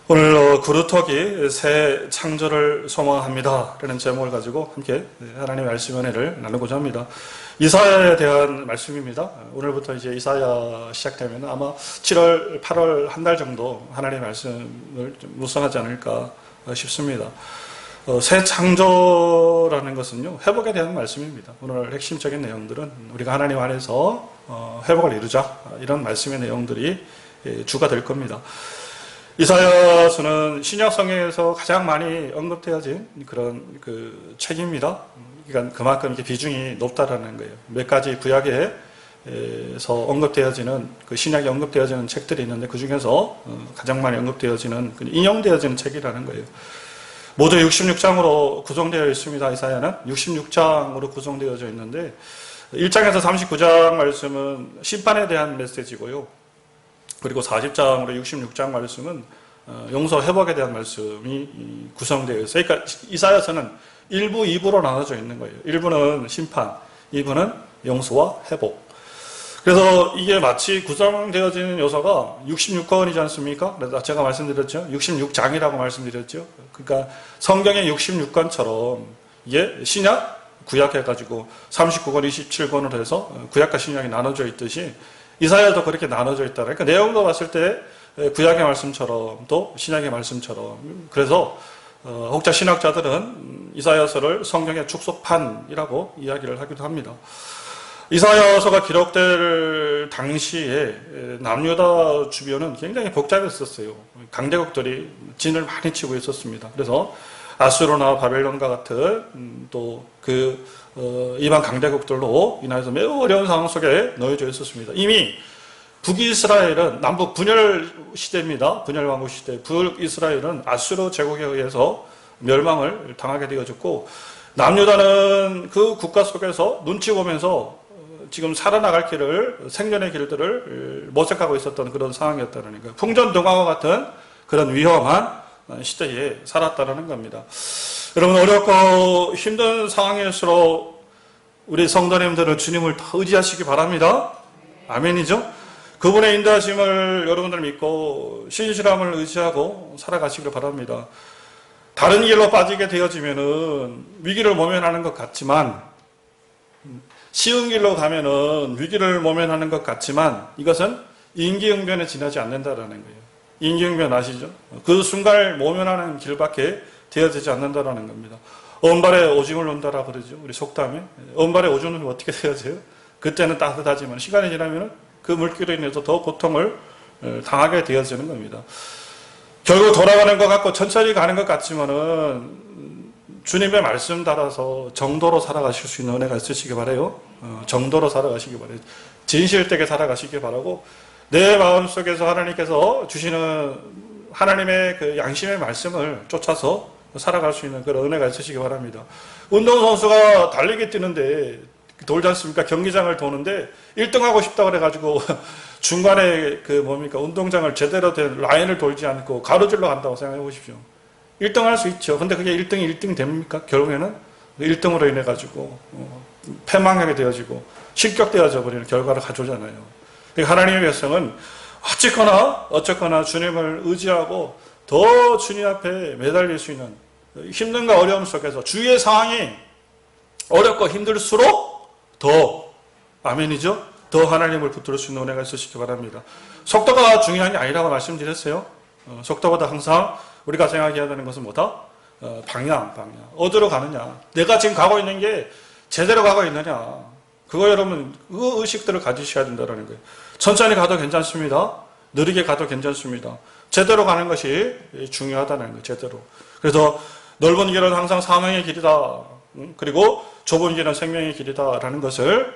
오늘 구루터기 새 창조를 소망합니다 라는 제목을 가지고 함께 하나님의 말씀 은혜를 나누고자 합니다. 이사야에 대한 말씀입니다. 오늘부터 이제 이사야 시작되면 아마 7월, 8월 한 달 정도 하나님의 말씀을 좀 묵상하지 않을까 싶습니다. 새 창조라는 것은요, 회복에 대한 말씀입니다. 오늘 핵심적인 내용들은 우리가 하나님 안에서 회복을 이루자, 이런 말씀의 내용들이 주가 될 겁니다. 이사야서는 신약 성경에서 가장 많이 언급되어진 그런 책입니다. 그러니까 그만큼 이렇게 비중이 높다라는 거예요. 몇 가지 구약에서 언급되어지는 신약에 언급되어지는 책들이 있는데 그 중에서 가장 많이 언급되어지는 인용되어지는 책이라는 거예요. 모두 66장으로 구성되어 있습니다. 이사야는 66장으로 구성되어져 있는데 1장에서 39장 말씀은 심판에 대한 메시지고요. 그리고 40장으로 66장 말씀은 용서 회복에 대한 말씀이 구성되어 있어요. 그러니까 이사야서는 1부, 2부로 나눠져 있는 거예요. 1부는 심판, 2부는 용서와 회복. 그래서 이게 마치 구성되어지는 요소가 66권이지 않습니까? 그래서 제가 말씀드렸죠. 66장이라고 말씀드렸죠. 그러니까 성경의 66권처럼 이게 신약, 구약 해가지고 39권, 27권으로 해서 구약과 신약이 나눠져 있듯이 이사야도 그렇게 나눠져 있다. 그러니까 내용도 봤을 때 구약의 말씀처럼 또 신약의 말씀처럼. 그래서 혹자 신학자들은 이사야서를 성경의 축소판이라고 이야기를 하기도 합니다. 이사야서가 기록될 당시에 남유다 주변은 굉장히 복잡했었어요. 강대국들이 진을 많이 치고 있었습니다. 그래서 아수르나 바벨론과 같은 또 이방 강대국들로 인해서 매우 어려운 상황 속에 놓여져 있었습니다. 이미 북이스라엘은 남북 분열 시대입니다. 분열 왕국 시대. 북이스라엘은 아수르 제국에 의해서 멸망을 당하게 되어졌고 남유다는 그 국가 속에서 눈치 보면서 지금 살아나갈 길을, 생존의 길들을 모색하고 있었던 그런 상황이었다는 거예요. 풍전등화와 같은 그런 위험한 시대에 살았다는 겁니다. 여러분, 어렵고 힘든 상황일수록 우리 성도님들은 주님을 더 의지하시기 바랍니다. 아멘이죠? 그분의 인도하심을 여러분들 믿고 신실함을 의지하고 살아가시길 바랍니다. 다른 길로 빠지게 되어지면은 위기를 모면하는 것 같지만, 쉬운 길로 가면은 위기를 모면하는 것 같지만 이것은 인기응변에 지나지 않는다라는 거예요. 인기응변 아시죠? 그 순간을 모면하는 길밖에 되어지지 않는다라는 겁니다. 언발에 오줌을 논다라 그러죠. 우리 속담에. 언발에 오줌을 어떻게 되어져요? 그때는 따뜻하지만 시간이 지나면 그 물기로 인해서 더 고통을 당하게 되어지는 겁니다. 결국 돌아가는 것 같고 천천히 가는 것 같지만은 주님의 말씀 따라서 정도로 살아가실 수 있는 은혜가 있으시기 바라요. 정도로 살아가시기 바라요. 진실되게 살아가시기 바라고 내 마음속에서 하나님께서 주시는 하나님의 그 양심의 말씀을 쫓아서 살아갈 수 있는 그런 은혜가 있으시기 바랍니다. 운동선수가 달리기 뛰는데 돌지 않습니까? 경기장을 도는데 1등하고 싶다 그래가지고 중간에 운동장을 제대로 된 라인을 돌지 않고 가로질러 간다고 생각해 보십시오. 1등 할 수 있죠. 근데 그게 1등이 1등이 됩니까? 결국에는 1등으로 인해가지고 패망하게 되어지고 실격되어져 버리는 결과를 가져오잖아요. 하나님의 백성은 어쨌거나 주님을 의지하고 더 주님 앞에 매달릴 수 있는 힘든가 어려움 속에서 주위의 상황이 어렵고 힘들수록 더 아멘이죠? 더 하나님을 붙들 수 있는 은혜가 있으시기 바랍니다. 속도가 중요한 게 아니라고 말씀드렸어요. 속도보다 항상 우리가 생각해야 되는 것은 뭐다? 방향. 어디로 가느냐? 내가 지금 가고 있는 게 제대로 가고 있느냐? 그거 여러분, 그 의식들을 가지셔야 된다는 거예요. 천천히 가도 괜찮습니다. 느리게 가도 괜찮습니다. 제대로 가는 것이 중요하다는 거예요. 제대로. 그래서 넓은 길은 항상 사명의 길이다. 그리고 좁은 길은 생명의 길이다라는 것을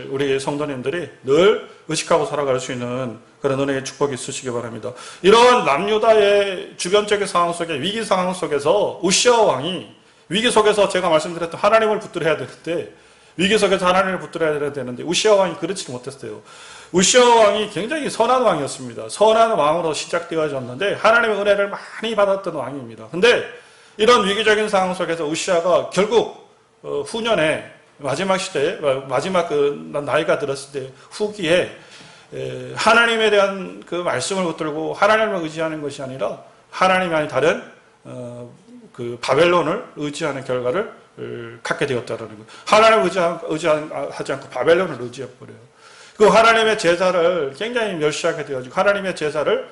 우리 성도님들이 늘 의식하고 살아갈 수 있는 그런 은혜의 축복이 있으시기 바랍니다. 이런 남유다의 주변적인 상황 속에 위기 상황 속에서 우시아 왕이 위기 속에서 제가 말씀드렸던 하나님을 붙들어야 되는데 위기 속에서 하나님을 붙들어야 되는데 우시아 왕이 그렇지 못했어요. 우시아 왕이 굉장히 선한 왕이었습니다. 선한 왕으로 시작되어졌는데 하나님의 은혜를 많이 받았던 왕입니다. 근데 이런 위기적인 상황 속에서 우시아가 결국 후년에 마지막 시대에 마지막 나이가 들었을 때 후기에 하나님에 대한 그 말씀을 붙들고 하나님을 의지하는 것이 아니라 하나님이 아닌 다른 그 바벨론을 의지하는 결과를 갖게 되었다라는 거예요. 하나님을 의지하지 않고 바벨론을 의지해버려요. 그 하나님의 제사를 굉장히 멸시하게 되어지고 하나님의 제사를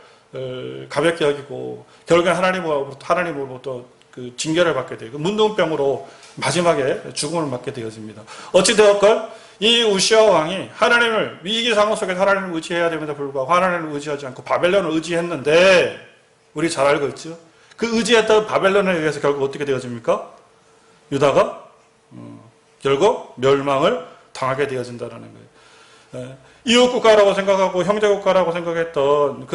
가볍게 여기고 결국에 하나님으로부터 그 징계를 받게 되고 문둥병으로 마지막에 죽음을 맞게 되어집니다. 어찌되었건 이 우시아 왕이 하나님을 위기 상황 속에 하나님을 의지해야 됨에도 불구하고 하나님을 의지하지 않고 바벨론을 의지했는데 우리 잘 알고 있죠. 그 의지했던 바벨론에 의해서 결국 어떻게 되어집니까? 유다가 결국 멸망을 당하게 되어진다는 거예요. 이웃국가라고 생각하고 형제국가라고 생각했던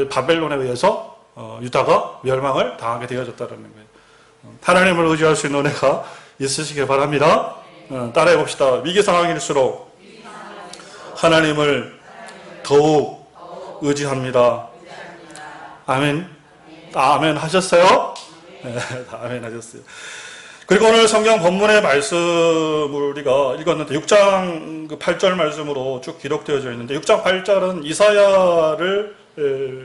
바벨론에 의해서 유다가 멸망을 당하게 되어졌다는 거예요. 하나님을 의지할 수 있는 은혜가 있으시길 바랍니다. 따라해 봅시다. 위기 상황일수록 하나님을 더욱 의지합니다. 아멘. 아멘 하셨어요? 네, 아멘 하셨어요. 그리고 오늘 성경 본문의 말씀을 우리가 읽었는데 6장 8절 말씀으로 쭉 기록되어져 있는데 6장 8절은 이사야를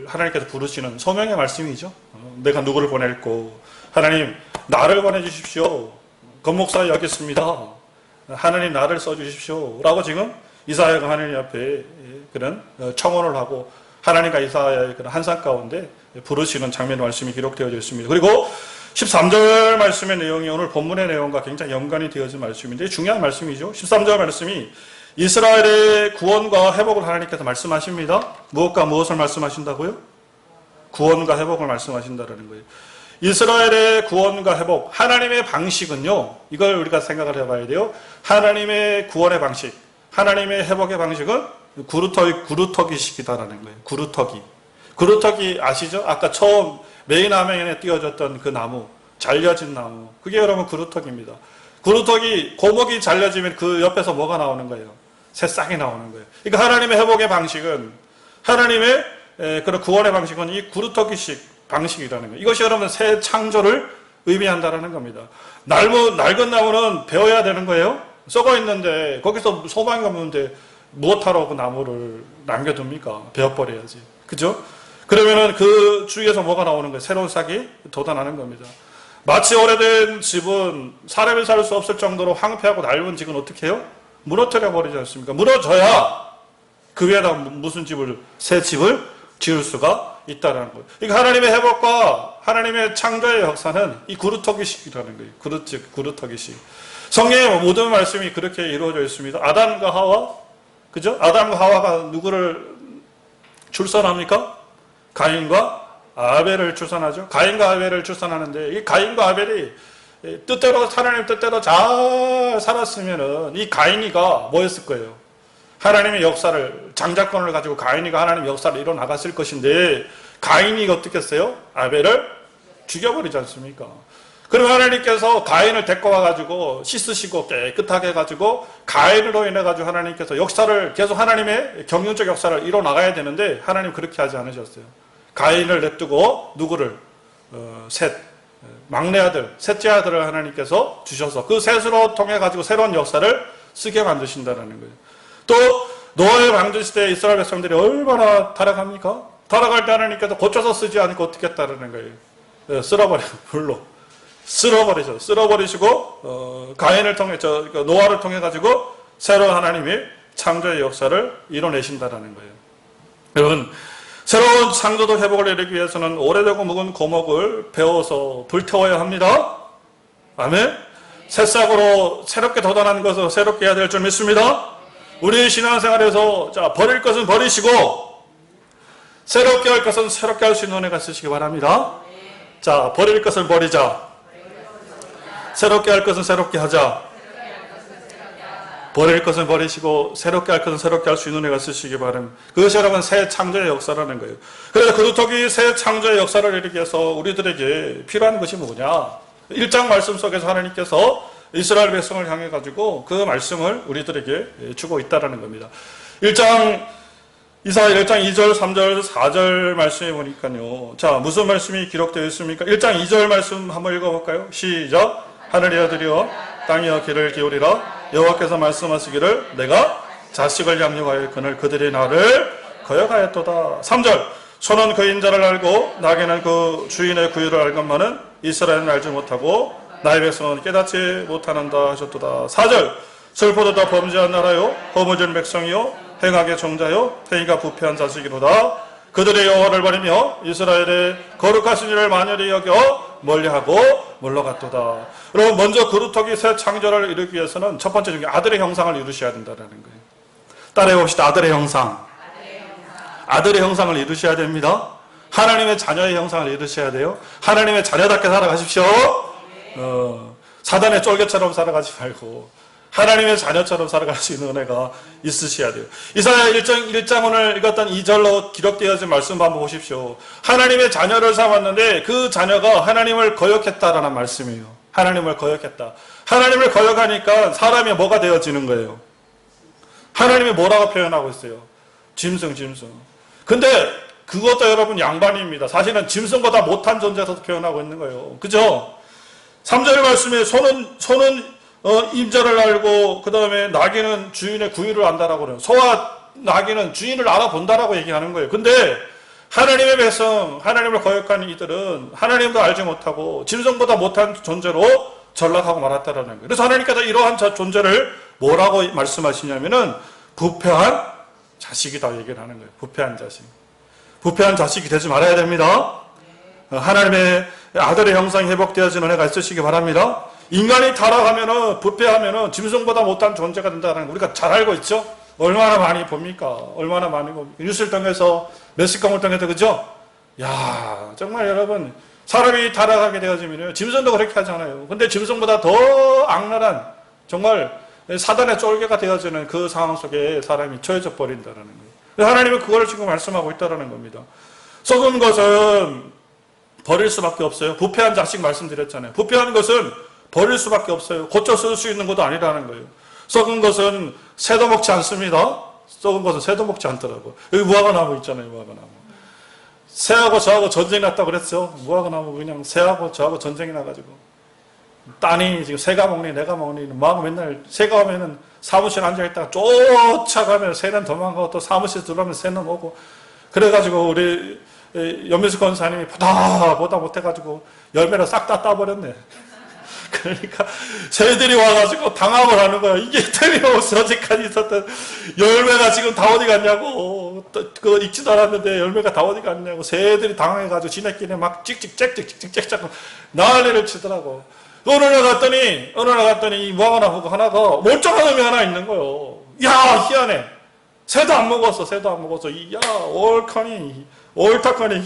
하나님께서 부르시는 소명의 말씀이죠. 내가 누구를 보낼고 하나님 나를 보내주십시오. 권목사에 여겼습니다. 하나님 나를 써주십시오. 라고 지금 이사야가 하나님 앞에 그런 청원을 하고 하나님과 이사야의 그런 한상 가운데 부르시는 장면 말씀이 기록되어져 있습니다. 그리고 13절 말씀의 내용이 오늘 본문의 내용과 굉장히 연관이 되어진 말씀인데 중요한 말씀이죠. 13절 말씀이 이스라엘의 구원과 회복을 하나님께서 말씀하십니다. 무엇과 무엇을 말씀하신다고요? 구원과 회복을 말씀하신다는 거예요. 이스라엘의 구원과 회복, 하나님의 방식은요, 이걸 우리가 생각을 해봐야 돼요. 하나님의 구원의 방식, 하나님의 회복의 방식은 구루터기식이다라는 거예요. 구루터기 아시죠? 아까 처음 메인 화면에 띄워졌던 그 나무, 잘려진 나무. 그게 여러분 구루터기입니다. 구루터기, 고목이 잘려지면 그 옆에서 뭐가 나오는 거예요? 새싹이 나오는 거예요. 그러니까 하나님의 회복의 방식은, 하나님의 그런 구원의 방식은 이 구루터기식 방식이라는 거예요. 이것이 여러분 새 창조를 의미한다는 겁니다. 낡은 나무는 베어야 되는 거예요. 썩어 있는데 거기서 소망이 없는데 무엇하러 그 나무를 남겨둡니까? 베어버려야지. 그죠? 그러면은 그 주위에서 뭐가 나오는 거예요? 새로운 싹이 돋아나는 겁니다. 마치 오래된 집은 사람이 살 수 없을 정도로 황폐하고 낡은 집은 어떻게 해요? 무너뜨려 버리지 않습니까? 무너져야 그 위에다 무슨 새 집을 지을 수가 있다는 거예요. 그러니까 하나님의 회복과 하나님의 창조의 역사는 이 구루터기식이라는 거예요. 구루터기식. 성경의 모든 말씀이 그렇게 이루어져 있습니다. 아담과 하와, 그죠? 아담과 하와가 누구를 출산합니까? 가인과 아벨을 출산하죠. 가인과 아벨을 출산하는데 이 가인과 아벨이 하나님 뜻대로 잘 살았으면은 이 가인이가 뭐였을 거예요? 하나님의 역사를, 장자권을 가지고 가인이가 하나님의 역사를 이뤄 나갔을 것인데 가인이 어떻게 했어요? 아벨을 죽여버리지 않습니까? 그럼 하나님께서 가인을 데리고 와가지고 씻으시고 깨끗하게 해가지고 가인으로 인해가지고 하나님께서 역사를 계속 하나님의 경륜적 역사를 이뤄 나가야 되는데 하나님 그렇게 하지 않으셨어요. 가인을 냅두고 누구를? 막내 아들, 셋째 아들을 하나님께서 주셔서 그 셋으로 통해가지고 새로운 역사를 쓰게 만드신다는 거예요. 또 노아의 방주 시대에 이스라엘 백성들이 얼마나 타락합니까? 타락할 때 하나님께서 고쳐서 쓰지 않고 어떻게 했다는 거예요? 쓸어버려요. 불로. 쓸어버리시고 가인을 통해 노아를 통해 가지고 새로운 하나님의 창조의 역사를 이뤄내신다라는 거예요. 여러분 새로운 창조도 회복을 이루기 위해서는 오래되고 묵은 고목을 베어서 불태워야 합니다. 아멘. 새싹으로 새롭게 돋아나는 것을 새롭게 해야 될 줄 믿습니다. 우리 신앙생활에서 버릴 것은 버리시고 새롭게 할 것은 새롭게 할 수 있는 은혜가 있으시기 바랍니다. 자, 버릴 것을 버리자. 새롭게 할 것은 새롭게 하자. 버릴 것은 버리시고 새롭게 할 것은 새롭게 할 수 있는 은혜가 있으시기 바랍니다. 그것이 여러분 새 창조의 역사라는 거예요. 그래서 그루터기 새 창조의 역사를 이루기 위해서 우리들에게 필요한 것이 뭐냐? 1장 말씀 속에서 하나님께서 이스라엘 백성을 향해 가지고 그 말씀을 우리들에게 주고 있다라는 겁니다. 이사야 1장 2절, 3절, 4절 말씀에 보니까요. 자, 무슨 말씀이 기록되어 있습니까? 1장 2절 말씀 한번 읽어볼까요? 시작. 하늘의 아들이여 땅이여 귀를 기울이라. 여호와께서 말씀하시기를 내가 자식을 양육하여 그들이 나를 거역하였도다. 3절. 소는 그 인자를 알고 나귀는 그 주인의 구유를 알건만은 이스라엘은 알지 못하고 나의 백성은 깨닫지 못하는다 하셨도다. 4절 슬퍼도다 범죄한 나라요 허무진 백성이요 행악의 종자요 행위가 부패한 자식이로다. 그들의 여호와를 버리며 이스라엘의 거룩하신 이를 만연히 여겨 멀리하고 물러갔도다. 여러분 먼저 그루터기 새 창조를 이루기 위해서는 첫 번째 중에 아들의 형상을 이루셔야 된다는 거예요. 따라해 봅시다. 아들의 형상. 아들의 형상을 이루셔야 됩니다. 하나님의 자녀의 형상을 이루셔야 돼요. 하나님의 자녀답게 살아가십시오. 사단의 쫄개처럼 살아가지 말고 하나님의 자녀처럼 살아갈 수 있는 은혜가 있으셔야 돼요. 이사야 1장 오늘 읽었던 2절로 기록되어진 말씀 한번 보십시오. 하나님의 자녀를 삼았는데 그 자녀가 하나님을 거역했다라는 말씀이에요. 하나님을 거역했다. 하나님을 거역하니까 사람이 뭐가 되어지는 거예요? 하나님이 뭐라고 표현하고 있어요? 짐승. 근데 그것도 여러분 양반입니다. 사실은 짐승보다 못한 존재에서 표현하고 있는 거예요. 그죠? 3절 말씀에 소는 임자를 알고 그 다음에 나귀는 주인의 구유를 안다라고 그래요. 소와 나귀는 주인을 알아본다라고 얘기하는 거예요. 근데 하나님의 백성, 하나님을 거역한 이들은 하나님도 알지 못하고 짐승보다 못한 존재로 전락하고 말았다라는 거예요. 그래서 하나님께서 이러한 존재를 뭐라고 말씀하시냐면은 부패한 자식이다 얘기를 하는 거예요. 부패한 자식. 부패한 자식이 되지 말아야 됩니다. 하나님의 아들의 형상이 회복되어지는 은혜가 있으시기 바랍니다. 인간이 타락하면은 부패하면은 짐승보다 못한 존재가 된다는 거 우리가 잘 알고 있죠. 얼마나 많이 봅니까? 얼마나 많이 봅니까? 뉴스를 통해서 매스컴을 통해서 그죠? 야 정말 여러분 사람이 타락하게 되어지면요 짐승도 그렇게 하잖아요. 근데 짐승보다 더 악랄한 정말 사단의 쫄개가 되어지는 그 상황 속에 사람이 처해져 버린다는 거예요. 하나님은 그걸 지금 말씀하고 있다는 겁니다. 썩은 것은 버릴 수밖에 없어요. 부패한 자식 말씀드렸잖아요. 부패한 것은 버릴 수밖에 없어요. 고쳐 쓸 수 있는 것도 아니라는 거예요. 썩은 것은 새도 먹지 않습니다. 썩은 것은 새도 먹지 않더라고요. 여기 무화과나무 있잖아요. 무화과나무. 새하고 저하고 전쟁이 났다고 그랬죠. 무화과나무 그냥 새하고 저하고 전쟁이 나가지고 딸이 지금 새가 먹니 내가 먹니 뭐하고 맨날 새가 오면은 사무실에 앉아있다가 쫓아가면 새는 도망가고 또 사무실 들어오면 새는 오고 그래가지고 우리 연민수 권사님이 보다 못해가지고 열매를 싹 다 따버렸네. 그러니까 새들이 와가지고 당황을 하는 거야. 이게 틀림없이 어제까지 있었던 열매가 지금 다 어디 갔냐고. 그거 익지도 않았는데 열매가 다 어디 갔냐고. 새들이 당황해가지고 지네끼리 막 찍찍 난리를 치더라고. 어느 날 갔더니 이 무화과나무 하나가 멀쩡한 놈이 하나 있는 거요. 야 희한해. 새도 안 먹었어. 야 옳다커니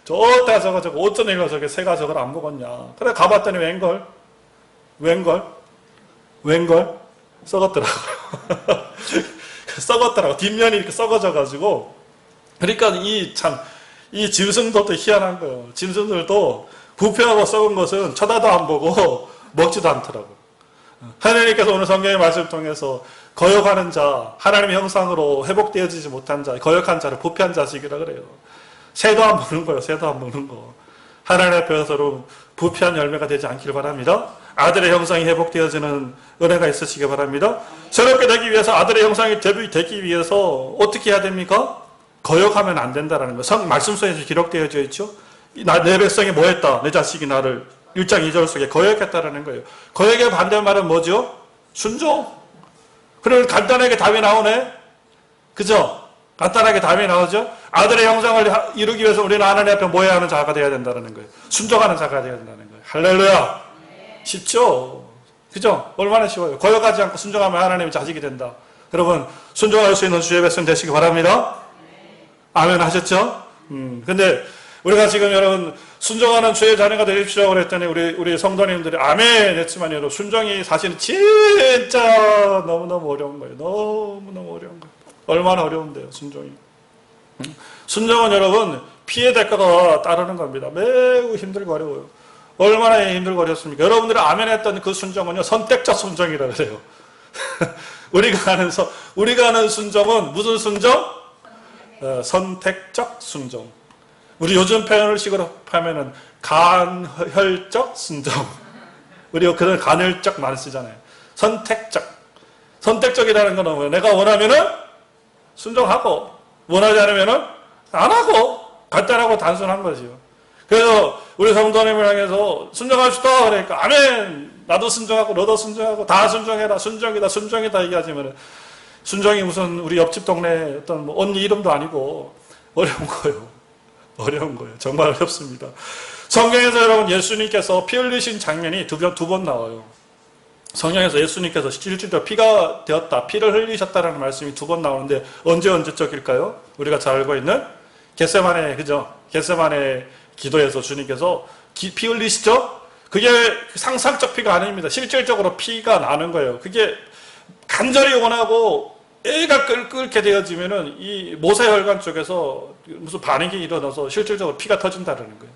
저따 저거 어쩐 일로 저게 새가 저걸 안 먹었냐. 그래 가봤더니 웬걸? 썩었더라고요. 썩었더라고. 뒷면이 이렇게 썩어져가지고. 그러니까 이 짐승들도 희한한 거예요. 짐승들도 부패하고 썩은 것은 쳐다도 안 보고 먹지도 않더라고요. 하나님께서 오늘 성경의 말씀을 통해서 거역하는 자, 하나님의 형상으로 회복되어지지 못한 자, 거역한 자를 부패한 자식이라 그래요. 새도 안 먹는 거예요. 새도 안 먹는 거. 하나님 앞에서로 부패한 열매가 되지 않길 바랍니다. 아들의 형상이 회복되어지는 은혜가 있으시기 바랍니다. 새롭게 되기 위해서 아들의 형상이 되기 위해서 어떻게 해야 됩니까? 거역하면 안 된다는 거. 말씀 속에 기록되어져 있죠. 내 백성이 뭐 했다? 내 자식이 나를 1장 2절 속에 거역했다라는 거예요. 거역의 반대말은 뭐죠? 순종. 그럼 간단하게 답이 나오네. 그죠? 간단하게 답이 나오죠? 아들의 형상을 이루기 위해서 우리는 하나님 앞에 뭐 해야 하는 자가 되어야 된다는 거예요. 순종하는 자가 되어야 된다는 거예요. 할렐루야. 쉽죠? 그죠? 얼마나 쉬워요. 거역하지 않고 순종하면 하나님의 자식이 된다. 여러분 순종할 수 있는 주의 백성 되시기 바랍니다. 아멘 하셨죠? 근데 우리가 지금 여러분 순종하는 주의 자녀가 되십시오 그랬더니 우리 성도님들이 아멘 했지만 여러분 순종이 사실은 진짜 너무너무 어려운 거예요. 너무너무 어려운 거예요. 얼마나 어려운데요 순종이. 순종은 여러분 피해 대가가 따르는 겁니다. 매우 힘들고 어려워요. 얼마나 힘들고 어렵습니까? 여러분들이 아멘 했던 그 순종은요 선택적 순종이라 그래요. 우리가 하는 순종은 무슨 순종? 선택적 순종. 우리 요즘 표현식으로 하면은 간헐적 순종. 우리가 그런 간헐적 많이 쓰잖아요. 선택적이라는 건 내가 원하면은 순종하고 원하지 않으면은 안 하고 간단하고 단순한 거지요. 그래서 우리 성도님을 향해서 순종합시다 그러니까 아멘. 나도 순종하고 너도 순종하고 다 순종해라. 순종이다 순종이다 얘기하지만 순종이 무슨 우리 옆집 동네 어떤 뭐 언니 이름도 아니고 어려운 거예요. 어려운 거예요. 정말 어렵습니다. 성경에서 여러분 예수님께서 피 흘리신 장면이 두 번 나와요. 성경에서 예수님께서 실제로 피가 되었다, 피를 흘리셨다라는 말씀이 두 번 나오는데 언제적일까요? 우리가 잘 알고 있는 겟세마네, 그죠? 겟세마네 기도에서 주님께서 피 흘리시죠? 그게 상상적 피가 아닙니다. 실질적으로 피가 나는 거예요. 그게 간절히 원하고 애가 끓게 되어지면은 이 모세혈관 쪽에서 무슨 반응이 일어나서 실질적으로 피가 터진다라는 거예요.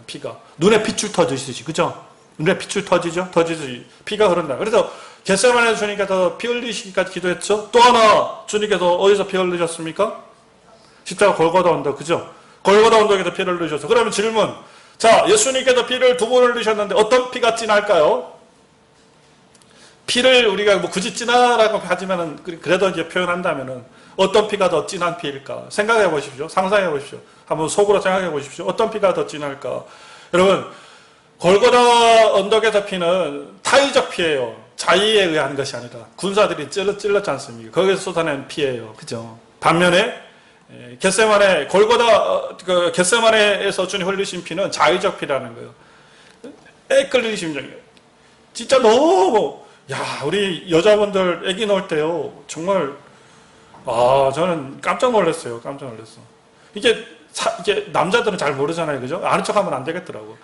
피가. 눈에 핏줄 터지듯이, 그죠? 눈에 핏줄 터지죠? 터지듯이 피가 흐른다. 그래서 겟세마네에서 주님께서 피 흘리시기까지 기도했죠? 또 하나 주님께서 어디서 피 흘리셨습니까? 십자가 골고다 언덕, 그죠? 골고다 언덕에서 피를 흘리셔서. 그러면 질문. 자, 예수님께서 피를 두 번 흘리셨는데 어떤 피가 진할까요? 피를 우리가 뭐 굳이 진하라고 하지만은 그래도 이제 표현한다면은 어떤 피가 더 진한 피일까? 생각해 보십시오. 상상해 보십시오. 한번 속으로 생각해 보십시오. 어떤 피가 더 진할까? 여러분, 골고다 언덕에서 피는 타의적 피예요. 자의에 의한 것이 아니라 군사들이 찔렀지 않습니까? 거기서 쏟아낸 피예요. 그죠? 반면에 겟세마네 겟세마네에서 주님 흘리신 피는 자의적 피라는 거예요. 끌리는 심정이에요. 진짜 너무 우리 여자분들 아기 낳을 때요 정말 저는 깜짝 놀랐어요. 깜짝 놀랐어. 이게 남자들은 잘 모르잖아요, 그죠? 아는 척하면 안 되겠더라고.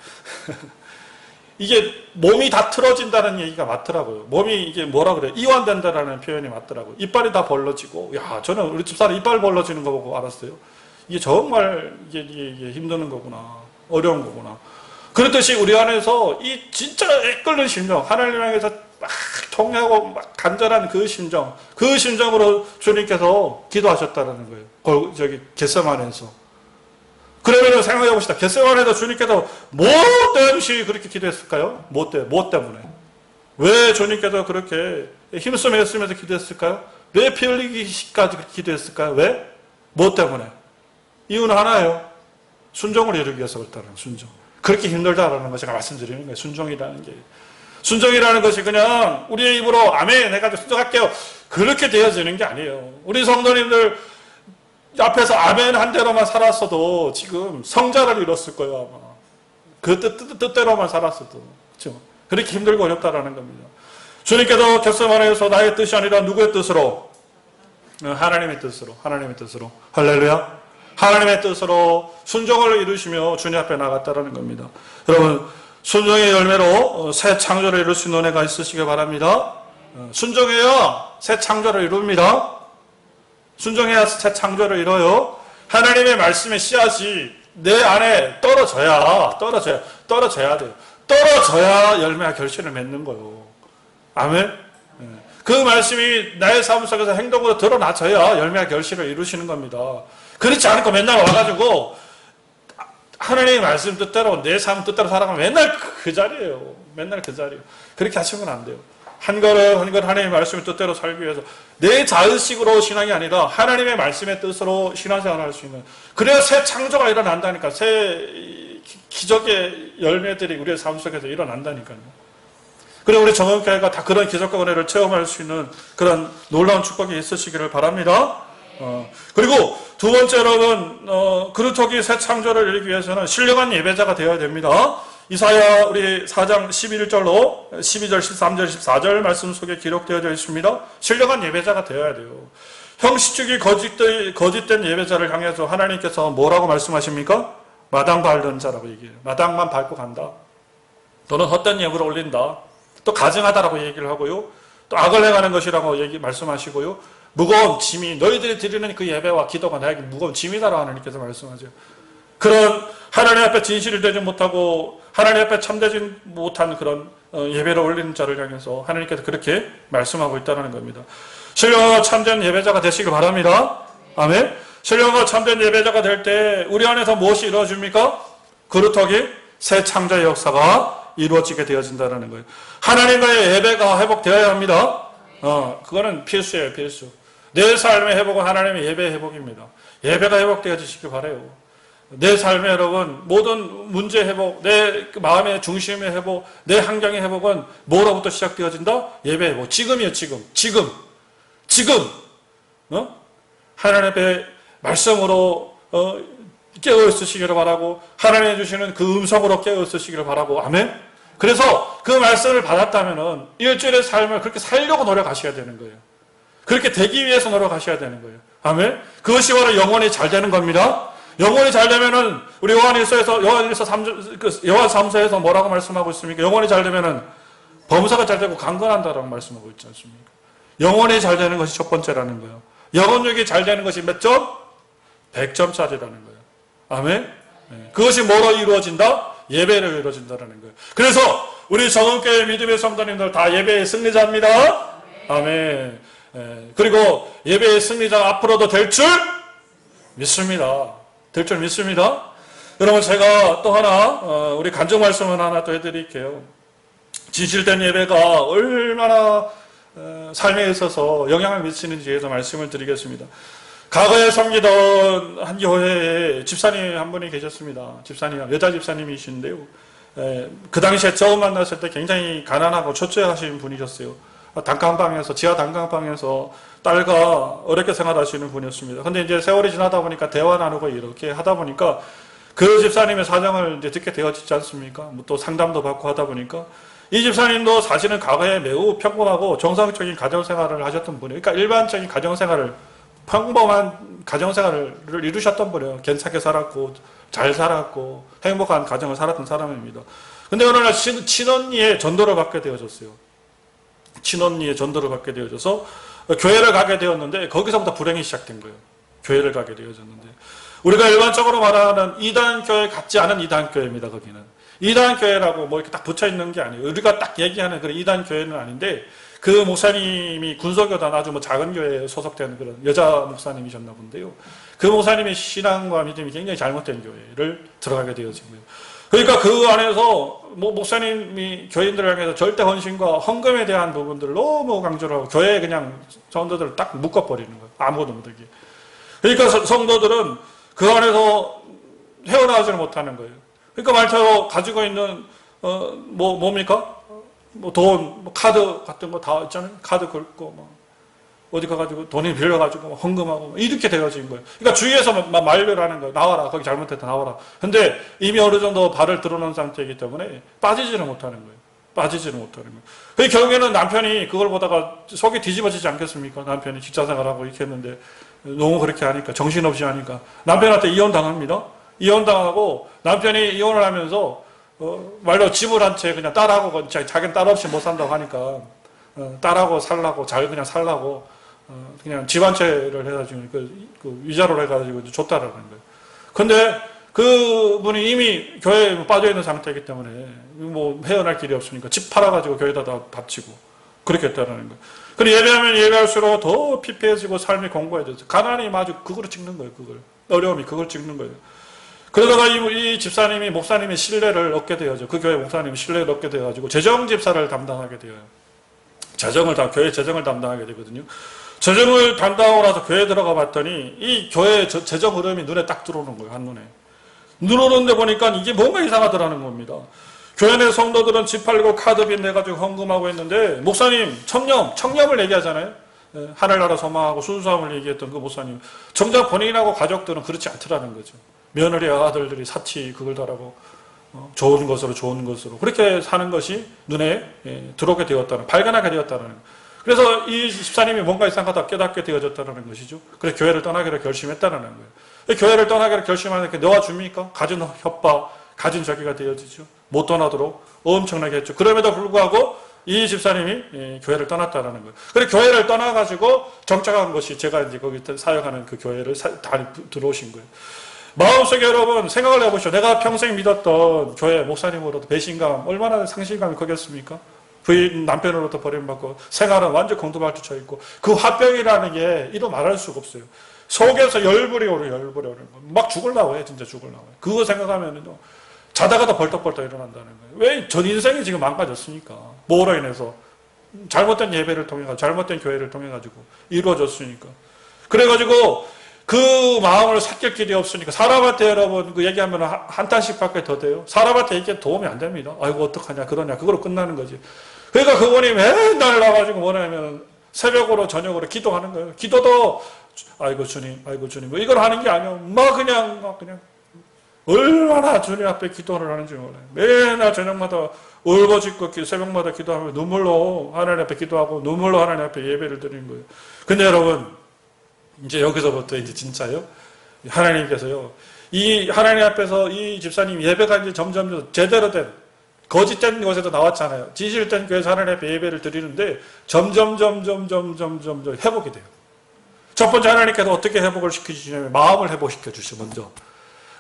이게 몸이 다 틀어진다는 얘기가 맞더라고요. 몸이 이게 뭐라 그래요? 이완된다라는 표현이 맞더라고요. 이빨이 다 벌러지고, 저는 우리 집사람 이빨 벌러지는 거 보고 알았어요. 이게 정말 이게 힘드는 거구나. 어려운 거구나. 그렇듯이 우리 안에서 이 진짜 애끓는 심정, 하나님 향해서 막 통하고 막 간절한 그 심정으로 주님께서 기도하셨다는 거예요. 겟세마네에서. 그러면 생각해 봅시다. 겟세마네에서 주님께서 뭐 때문에 그렇게 기도했을까요? 뭐 때문에? 왜 주님께서 그렇게 힘쓰며 애쓰면서 기도했을까요? 왜 피 흘리기까지 기도했을까요? 왜? 뭐 때문에? 이유는 하나예요. 순종을 이루기 위해서 그렇다는 순종. 그렇게 힘들다라는 거 제가 말씀드리는 거예요. 순종이라는 게. 순종이라는 것이 그냥 우리의 입으로 아멘 해가지고 순종할게요. 그렇게 되어지는 게 아니에요. 우리 성도님들 앞에서 아멘 한 대로만 살았어도 지금 성자를 이뤘을 거예요, 아마. 그 뜻대로만 살았어도. 그렇죠? 그렇게 힘들고 어렵다라는 겁니다. 주님께서 겟세마네에서 나의 뜻이 아니라 누구의 뜻으로? 하나님의 뜻으로. 할렐루야. 하나님의 뜻으로 순종을 이루시며 주님 앞에 나갔다라는 겁니다. 여러분, 순종의 열매로 새 창조를 이룰 수 있는 은혜가 있으시길 바랍니다. 순종해야 새 창조를 이룹니다. 순종해야 새 창조를 이뤄요. 하나님의 말씀의 씨앗이 내 안에 떨어져야 돼요. 떨어져야 열매와 결실을 맺는 거예요. 아멘? 그 말씀이 나의 삶 속에서 행동으로 드러나져야 열매와 결실을 이루시는 겁니다. 그렇지 않고 맨날 와가지고 하나님의 말씀 뜻대로 내 삶 뜻대로 살아가면 맨날 그 자리예요. 그렇게 하시면 안 돼요. 한 걸음 한 걸음 하나님의 말씀의 뜻대로 살기 위해서 내 자의식으로 신앙이 아니라 하나님의 말씀의 뜻으로 신앙생활을 할 수 있는, 그래야 새 창조가 일어난다니까. 새 기적의 열매들이 우리의 삶 속에서 일어난다니까요. 그래 우리 정은교회가 다 그런 기적과 은혜를 체험할 수 있는 그런 놀라운 축복이 있으시기를 바랍니다. 그리고 두 번째로는 그루터기 새 창조를 이루기 위해서는 신령한 예배자가 되어야 됩니다. 이사야 우리 4장 11절로 12절, 13절, 14절 말씀 속에 기록되어져 있습니다. 신령한 예배자가 되어야 돼요. 형식주의 거짓된 예배자를 향해서 하나님께서 뭐라고 말씀하십니까? 마당 밟는 자라고 얘기해요. 마당만 밟고 간다. 또는 헛된 예물을 올린다. 또 가증하다라고 얘기를 하고요. 또 악을 행하는 것이라고 말씀하시고요. 무거운 짐이, 너희들이 드리는 그 예배와 기도가 나에게 무거운 짐이다라고 하나님께서 말씀하죠. 그런 하나님 앞에 진실이 되지 못하고 하나님 앞에 참되지 못한 그런 예배를 올리는 자를 향해서 하나님께서 그렇게 말씀하고 있다는 겁니다. 신령하고 참된 예배자가 되시길 바랍니다. 아멘. 신령하고 참된 예배자가 될 때 우리 안에서 무엇이 이루어집니까? 그루터기 새 창조의 역사가 이루어지게 되어진다는 거예요. 하나님과의 예배가 회복되어야 합니다. 그거는 필수예요, 필수. 내 삶의 회복은 하나님의 예배의 회복입니다. 예배가 회복되어지시길 바라요. 내 삶의 여러분, 모든 문제 회복, 내 마음의 중심의 회복, 내 환경의 회복은 뭐로부터 시작되어진다? 예배 회복. 지금이에요, 지금. 지금. 하나님의 말씀으로, 깨어 있으시기를 바라고, 하나님이 주시는 그 음성으로 깨어 있으시기를 바라고, 아멘? 그래서 그 말씀을 받았다면은, 일주일의 삶을 그렇게 살려고 노력하셔야 되는 거예요. 그렇게 되기 위해서 노력하셔야 되는 거예요. 아멘? 그것이 바로 영혼이 잘 되는 겁니다. 영혼이 잘 되면은 우리 요한일서 3서에서 뭐라고 말씀하고 있습니까? 영혼이 잘 되면은 범사가 잘 되고 강건한다라고 말씀하고 있지 않습니까? 영혼이 잘 되는 것이 첫 번째라는 거예요. 영혼력이 잘 되는 것이 몇 점? 100점짜리라는 거예요. 아멘? 그것이 뭐로 이루어진다? 예배로 이루어진다라는 거예요. 그래서 우리 정은교회 믿음의 성도님들 다 예배의 승리자입니다. 아멘. 그리고 예배의 승리자 앞으로도 될 줄 믿습니다. 될 줄 믿습니다. 여러분 제가 또 하나 우리 간증 말씀을 하나 또 해드릴게요. 진실된 예배가 얼마나 삶에 있어서 영향을 미치는지에서 말씀을 드리겠습니다. 과거에 섬기던 한 교회에 집사님 한 분이 계셨습니다. 집사님, 여자 집사님이신데요. 그 당시에 처음 만났을 때 굉장히 가난하고 초췌하신 분이셨어요. 단칸방에서, 지하 단칸방에서 딸과 어렵게 생활하시는 분이었습니다. 근데 이제 세월이 지나다 보니까 대화 나누고 이렇게 하다 보니까 그 집사님의 사정을 이제 듣게 되어지지 않습니까? 또 상담도 받고 하다 보니까 이 집사님도 사실은 과거에 매우 평범하고 정상적인 가정생활을 하셨던 분이에요. 그러니까 일반적인 가정생활을, 평범한 가정생활을 이루셨던 분이에요. 괜찮게 살았고, 잘 살았고, 행복한 가정을 살았던 사람입니다. 근데 어느 날 친언니의 전도를 받게 되어졌어요. 친언니의 전도를 받게 되어져서 교회를 가게 되었는데 거기서부터 불행이 시작된 거예요. 교회를 가게 되어졌는데 우리가 일반적으로 말하는 이단교회 같지 않은 이단교회입니다. 거기는 이단교회라고 뭐 이렇게 딱 붙여있는 게 아니에요. 우리가 딱 얘기하는 그런 이단교회는 아닌데 그 목사님이 군소교단 아주 뭐 작은 교회에 소속되는 그런 여자 목사님이셨나 본데요. 그 목사님의 신앙과 믿음이 굉장히 잘못된 교회를 들어가게 되어진 거예요. 그러니까 그 안에서 목사님이 교인들을 향해서 절대 헌신과 헌금에 대한 부분들을 너무 강조를 하고 교회에 그냥 성도들을 딱 묶어버리는 거예요. 아무것도 못하게. 그러니까 성도들은 그 안에서 헤어나오지를 못하는 거예요. 그러니까 말처럼 가지고 있는 뭡니까? 돈, 카드 같은 거 다 있잖아요. 카드 긁고 어디 가가지고 돈을 빌려가지고 헌금하고 이렇게 되어진 거예요. 그러니까 주위에서 막 만류를 하는 거예요. 나와라. 거기 잘못했다. 나와라. 근데 이미 어느 정도 발을 들어놓은 상태이기 때문에 빠지지를 못하는 거예요. 빠지지를 못하는 거예요. 그 결국에는 남편이 그걸 보다가 속이 뒤집어지지 않겠습니까? 남편이 직장 생활하고 이렇게 했는데 너무 그렇게 하니까, 정신없이 하니까 남편한테 이혼당합니다. 이혼당하고 남편이 이혼을 하면서 말로 집을 한 채 그냥 딸하고 자기는 딸 없이 못 산다고 하니까 딸하고 살라고, 그냥 살라고 그냥 집 한 채를 해가지고 그 위자료를 해가지고 줬다라는 거예요. 근데 그분이 이미 교회에 빠져있는 상태이기 때문에 뭐 헤어날 길이 없으니까 집 팔아가지고 교회에다 다 바치고 그렇게 했다라는 거예요. 그리고 예배하면 예배할수록 더 피폐해지고 삶이 공고해져서 가난이 아주 그걸 찍는 거예요. 어려움이 그걸 찍는 거예요. 그러다가 이 집사님이 목사님의 신뢰를 얻게 되어죠. 그 교회 목사님이 신뢰를 얻게 되어가지고 재정집사를 담당하게 되어요. 교회 재정을 담당하게 되거든요. 재정을 담당하고 나서 교회에 들어가 봤더니 이 교회 재정 흐름이 눈에 딱 들어오는 거예요. 한눈에. 눈 오는데 보니까 이게 뭔가 이상하더라는 겁니다. 교회 내 성도들은 집 팔고 카드빚 내가지고 헌금하고 했는데 목사님 청렴을 얘기하잖아요. 하늘나라 소망하고 순수함을 얘기했던 그 목사님. 정작 본인하고 가족들은 그렇지 않더라는 거죠. 며느리 아들들이 사치 그걸 달라고 좋은 것으로 그렇게 사는 것이 눈에 들어오게 되었다는, 발견하게 되었다는 거예요. 그래서 이 집사님이 뭔가 이상하다 깨닫게 되어졌다는 것이죠. 그래서 교회를 떠나기로 결심했다는 거예요. 교회를 떠나기로 결심하니까 놓아줍니까? 가진 협박, 가진 저기가 되어지죠. 못 떠나도록 엄청나게 했죠. 그럼에도 불구하고 이 집사님이 교회를 떠났다는 거예요. 그래서 교회를 떠나가지고 정착한 것이 제가 이제 거기 사역하는 그 교회를 들어오신 거예요. 마음속에 여러분 생각을 해보시오. 내가 평생 믿었던 교회 목사님으로부터 배신감, 얼마나 상실감이 크겠습니까? 부인 남편으로부터 버림받고 생활은 완전 공두발투쳐 있고 그 화병이라는 게 이루 말할 수가 없어요. 속에서 열불이 오는 거. 막 죽으려고 해. 진짜 죽으려고 해. 그거 생각하면은요 자다가도 벌떡벌떡 일어난다는 거예요. 왜? 전 인생이 지금 망가졌으니까. 뭐로 인해서? 잘못된 예배를 통해 가지고, 잘못된 교회를 통해 가지고 이루어졌으니까. 그래가지고 그 마음을 삭힐 길이 없으니까 사람한테 여러분 그 얘기하면 한 탄씩밖에 더 돼요. 사람한테 얘기하면 도움이 안 됩니다. 아이고 어떡하냐 그러냐 그거로 끝나는 거지. 그러니까 그분이 맨날 나가지고 뭐냐면 새벽으로 저녁으로 기도하는 거예요. 기도도 아이고 주님 뭐 이걸 하는 게 아니에요. 막 그냥 얼마나 주님 앞에 기도를 하는지 몰라요. 맨날 저녁마다 울부짖고 새벽마다 기도하면 눈물로 하나님 앞에 기도하고 눈물로 하나님 앞에 예배를 드리는 거예요. 근데 여러분 이제 여기서부터 이제 진짜요. 하나님께서요. 이 하나님 앞에서 이 집사님 예배가 이제 점점 제대로 된 거짓된 것에도 나왔잖아요. 진실된 교회에서 하나님 앞에 예배를 드리는데 점점 회복이 돼요. 첫 번째 하나님께서 어떻게 회복을 시켜주시냐면 마음을 회복시켜 주시죠. 먼저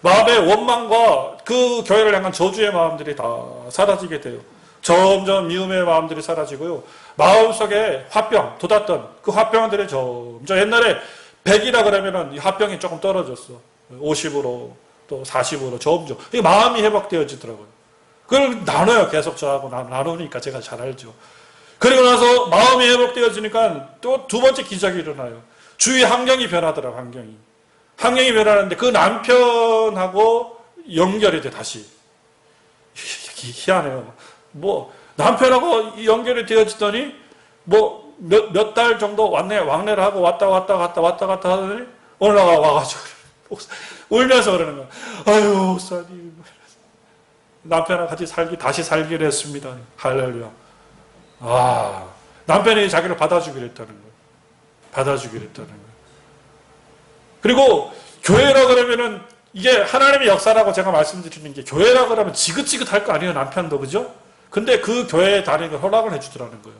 마음의 원망과 그 교회를 향한 저주의 마음들이 다 사라지게 돼요. 점점 미움의 마음들이 사라지고요. 마음속에 화병 돋았던 그 화병들이 점점 옛날에 100이라 그러면은 이 화병이 조금 떨어졌어. 50으로 또 40으로 점점 이 마음이 회복되어지더라고요. 그걸 나눠요. 계속 저하고 나누니까 제가 잘 알죠. 그리고 나서 마음이 회복되어지니까 또 두 번째 기적이 일어나요. 주위 환경이 변하더라고요. 환경이 변하는데 그 남편하고 연결이 돼 다시. 희한해요. 뭐 남편하고 연결이 되어지더니 뭐 몇 달 정도 왕래를 하고 왔다 갔다 하더니 어느 날 와가지고 울면서 그러는 거야. 아유 목사님 남편하고 같이 다시 살기로 했습니다. 할렐루야. 아 남편이 자기를 받아주기로 했다는 거예요. 그리고 교회라 그러면은 이게 하나님의 역사라고 제가 말씀드리는 게 교회라 그러면 지긋지긋할 거 아니에요. 남편도 그죠? 근데 그 교회에 다니는 허락을 해주더라는 거예요.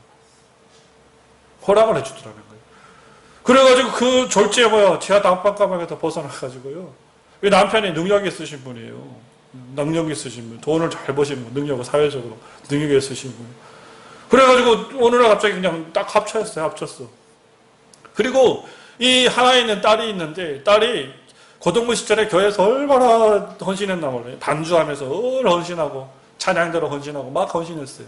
그래가지고 그 졸지에 지하 다락방에서 벗어나가지고요. 남편이 능력이 있으신 분이에요. 돈을 잘 버신 분, 능력을 사회적으로 능력이 있으신 분. 그래가지고 어느 날 갑자기 그냥 딱 합쳤어. 그리고 이 하나 있는 딸이 있는데 딸이 고등부 시절에 교회에서 얼마나 헌신했나 몰라요. 반주하면서 얼마나 헌신하고 찬양대로 헌신하고 막 헌신했어요.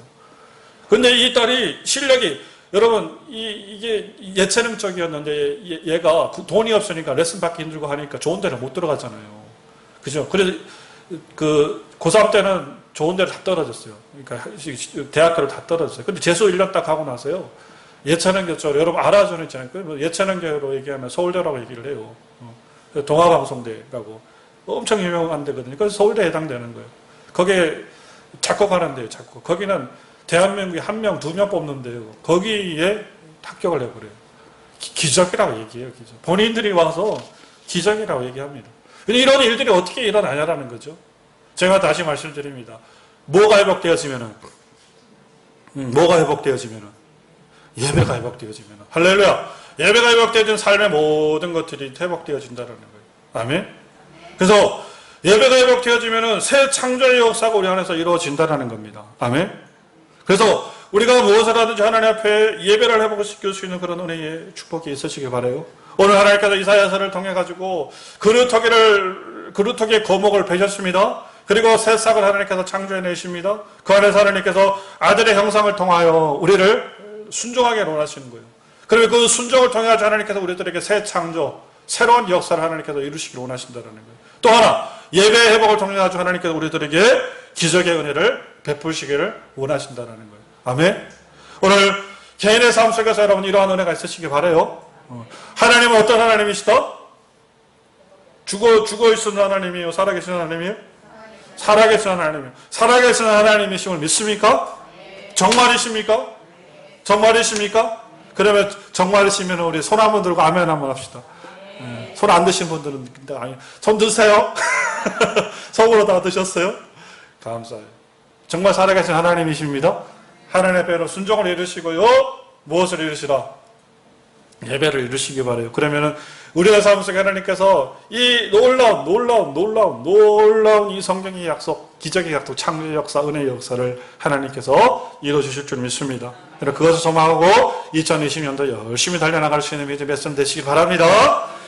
근데 이 딸이 실력이 여러분 이게 예체능 쪽이었는데 얘가 돈이 없으니까 레슨 받기 힘들고 하니까 좋은 데를 못 들어가잖아요. 그죠? 그래서 그 고3 때는 좋은 데를 다 떨어졌어요. 그러니까 대학교를 다 떨어졌어요. 근데 재수 1년 딱 하고 나서요. 예체능교 쪽으로 여러분 알아주는 있잖아요. 예체능교로 얘기하면 서울대라고 얘기를 해요. 동아방송대라고 엄청 유명한 데거든요. 그래서 서울대에 해당되는 거예요. 거기에 작곡하는 데요. 작곡. 거기는 대한민국에 1명, 2명 뽑는데요. 거기에 합격을 해버려요. 기적이라고 얘기해요. 기적. 본인들이 와서 기적이라고 얘기합니다. 근데 이런 일들이 어떻게 일어나냐라는 거죠. 제가 다시 말씀드립니다. 뭐가 회복되어지면은 예배가 회복되어지면은 할렐루야. 예배가 회복되어진 삶의 모든 것들이 회복되어진다는 거예요. 아멘. 그래서 예배가 회복되어지면은 새 창조의 역사가 우리 안에서 이루어진다는 겁니다. 아멘. 그래서 우리가 무엇을 하든지 하나님 앞에 예배를 회복시킬 수 있는 그런 은혜의 축복이 있으시길 바라요. 오늘 하나님께서 이사야서를 통해 가지고 그루터기의 거목을 베셨습니다. 그리고 새싹을 하나님께서 창조해 내십니다. 그 안에서 하나님께서 아들의 형상을 통하여 우리를 순종하게 원하시는 거예요. 그리고 그 순종을 통해 하나님께서 우리들에게 새 창조, 새로운 역사를 하나님께서 이루시기를 원하신다는 거예요. 또 하나, 예배의 회복을 통해 가지고 하나님께서 우리들에게 기적의 은혜를 베푸시기를 원하신다는 거예요. 아멘. 오늘 개인의 삶 속에서 여러분 이러한 은혜가 있으시기 바라요. 하나님은 어떤 하나님이시다? 죽어 있는 하나님이요, 살아계신 하나님이요? 살아계신 하나님이요. 살아계신 하나님이심을 믿습니까? 정말이십니까? 정말이십니까? 그러면 정말이시면 우리 손 한번 들고 아멘 한번 합시다. 손 안 드신 분들은 아니, 손 드세요. 속으로 다 드셨어요? 감사해요. 정말 살아계신 하나님이십니다. 하나님의 배로 순종을 이루시고요. 무엇을 이루시라? 예배를 이루시기 바라요. 그러면은 우리의 삶 속에 하나님께서 이 놀라운 이 성경의 약속, 기적의 약속, 창조의 역사, 은혜의 역사를 하나님께서 이루어주실 줄 믿습니다. 그것을 소망하고 2020년도 열심히 달려나갈 수 있는 믿음의 선 되시기 바랍니다.